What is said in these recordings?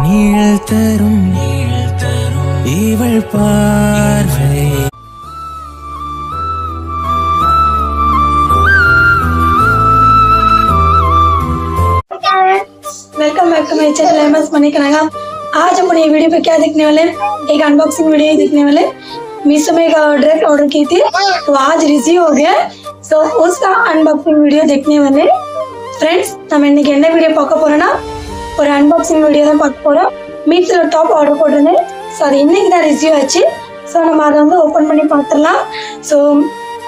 நீழல் தரும் இவள் பார்வை. Welcome back to my channel MS money Kanaga. आज अपने वीडियो पे क्या देखने वाले, एक अनबॉक्सिंग वीडियो ही देखने वाले। मीशो में एक ड्रेस ऑर्डर की थी तो आज रिसीव हो गया, सो उसका अनबॉक्सिंग वीडियो देखने वाले। फ्रेंड्स நம்ம இன்னைக்கு என்ன வீடியோ பார்க்க போறோம்னா ஒரு அன்பாக்சிங் வீடியோ தான் பார்க்க போறோம்। மீஷோல டாப் ஆர்டர் போட்டிருந்தேன், ஸோ அது இன்னைக்கு தான் ரிசீவ் ஆச்சு। ஸோ நம்ம அதை வந்து ஓப்பன் பண்ணி பார்த்துடலாம்। ஸோ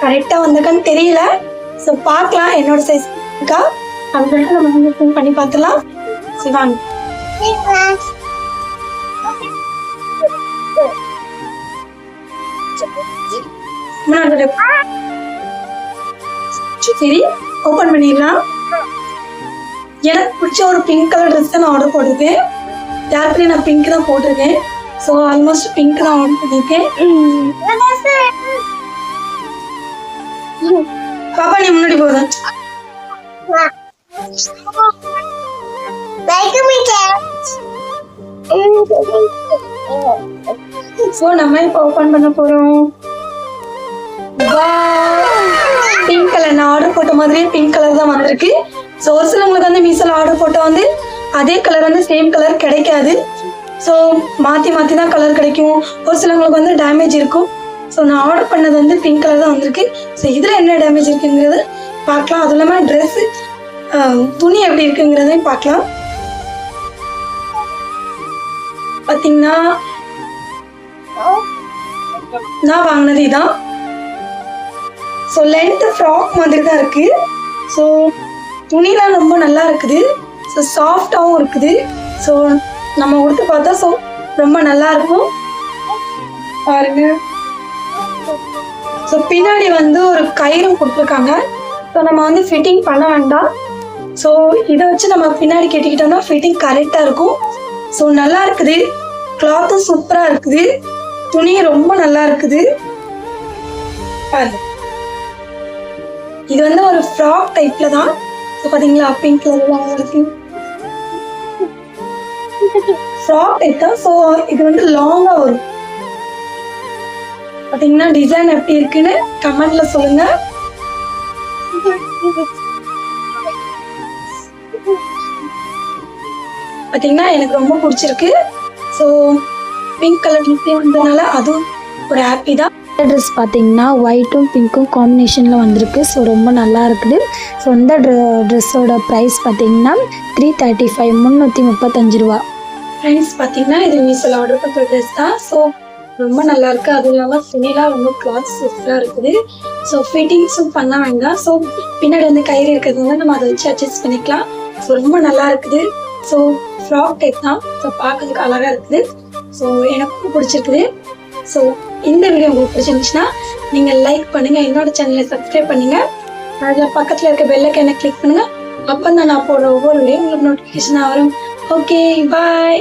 கரெக்டாக வந்திருக்கான்னு தெரியல, ஸோ பார்க்கலாம் என்னோட சைஸ் இருக்கா அப்படின்னு சொல்லிட்டு நம்ம வந்து ஓப்பன் பண்ணி பார்த்துலாம்। சிவாங்க சரி ஓப்பன் பண்ணிடலாம்। எனக்கு பிடிச்ச ஒரு பிங்க் கலர் ட்ரெஸ் தான் நான் ஆர்டர் போட்டிருக்கேன்। யாருக்குமே நான் பிங்க் தான் போட்டிருக்கேன், ஸோ ஆல்மோஸ்ட் பிங்க் தான் ஆர்டர் பண்ணியிருக்கேன்। பாப்பா நீ முன்னாடி போதும்। ஸோ நம்ம இப்போ ஓப்பன் பண்ண போறோம்। பிங்க் கலர் நான் ஆர்டர் போட்ட மாதிரியே பிங்க் கலர் தான் வந்திருக்கு। ஸோ ஒரு சிலவங்களுக்கு வந்து மீஷோல ஆர்டர் போட்டால் வந்து அதே கலர் வந்து சேம் கலர் கிடைக்காது, ஸோ மாற்றி மாற்றி தான் கலர் கிடைக்கும்। ஒரு சிலவங்களுக்கு வந்து டேமேஜ் இருக்கும்। ஸோ நான் ஆர்டர் பண்ணது வந்து பிங்க் கலர் தான் வந்திருக்கு। ஸோ இதில் என்ன டேமேஜ் இருக்குங்கிறது பார்க்கலாம், அதுவும் இல்லாமல் ட்ரெஸ்ஸு துணி எப்படி இருக்குங்கிறதையும் பார்க்கலாம்। பார்த்தீங்கன்னா நான் வாங்கினது இதான்। ஸோ லென்த் ஃப்ராக் மாதிரி தான் இருக்கு। ஸோ துணிலாம் ரொம்ப நல்லா இருக்குது, ஸோ சாஃப்டாகவும் இருக்குது। ஸோ நம்ம உடுத்து பார்த்தா ஸோ ரொம்ப நல்லா இருக்கும் பாருங்க। ஸோ பின்னாடி வந்து ஒரு கயிறும் கொடுத்துருக்காங்க, ஸோ நம்ம வந்து ஃபிட்டிங் பண்ண வேண்டாம்। ஸோ இதை வச்சு நம்ம பின்னாடி கட்டிக்கிட்டோம்னா ஃபிட்டிங் கரெக்டாக இருக்கும்। ஸோ நல்லா இருக்குது, கிளாத்தும் சூப்பராக இருக்குது, துணி ரொம்ப நல்லா இருக்குது பாருங்க। இது வந்து ஒரு ஃப்ராக் டைப்ல தான், ஸோ பார்த்தீங்களா பிங்க் கலர்லாம் இருக்கு, ஃப்ராக் டைப் தான்। ஸோ இது வந்து லாங்காக வரும்। பார்த்தீங்கன்னா டிசைன் எப்படி இருக்குன்னு கமெண்ட்ல சொல்லுங்க। பார்த்தீங்கன்னா எனக்கு ரொம்ப பிடிச்சிருக்கு। ஸோ பிங்க் கலர் வந்ததுனால அதுவும் ஒரு ஹாப்பி தான்। ட்ரெஸ் பார்த்தீங்கன்னா ஒயிட்டும் பிங்க்கும் காம்பினேஷனில் வந்திருக்கு, ஸோ ரொம்ப நல்லா இருக்குது। ஸோ இந்த ட்ரெஸ்ஸோட ப்ரைஸ் பார்த்தீங்கன்னா 335 335 ரூபா। ஃப்ரெண்ட்ஸ் பார்த்தீங்கன்னா இது மீஷோல ஆர்டர் பண்ணுற ட்ரெஸ் தான்। ஸோ ரொம்ப நல்லா இருக்குது, அதுவும் இல்லாமல் துணிலாம் ரொம்ப கிளாத் சூப்பராக இருக்குது। ஸோ ஃபிட்டிங்ஸும் பண்ண வேண்டாம், ஸோ பின்னாடி வந்து கயிறு இருக்கிறதுனால நம்ம அதை வச்சு அட்ஜஸ்ட் பண்ணிக்கலாம்। ஸோ ரொம்ப நல்லா இருக்குது। ஸோ ஃப்ராக் டைப் தான், ஸோ பார்க்கறதுக்கு அழகாக இருக்குது। ஸோ எனக்கும் பிடிச்சிருக்குது। ஸோ இந்த வீடியோ உங்களுக்கு பிடிச்சிருந்துச்சுன்னா நீங்கள் லைக் பண்ணுங்கள், என்னோட சேனலை சப்ஸ்கிரைப் பண்ணுங்கள், அதில் பக்கத்தில் இருக்க பெல் ஐகானை கிளிக் பண்ணுங்கள், அப்போ தான் நான் போடுற ஒவ்வொரு வீடியோ உங்களுக்கு நோட்டிஃபிகேஷனாக வரும்। Okay bye.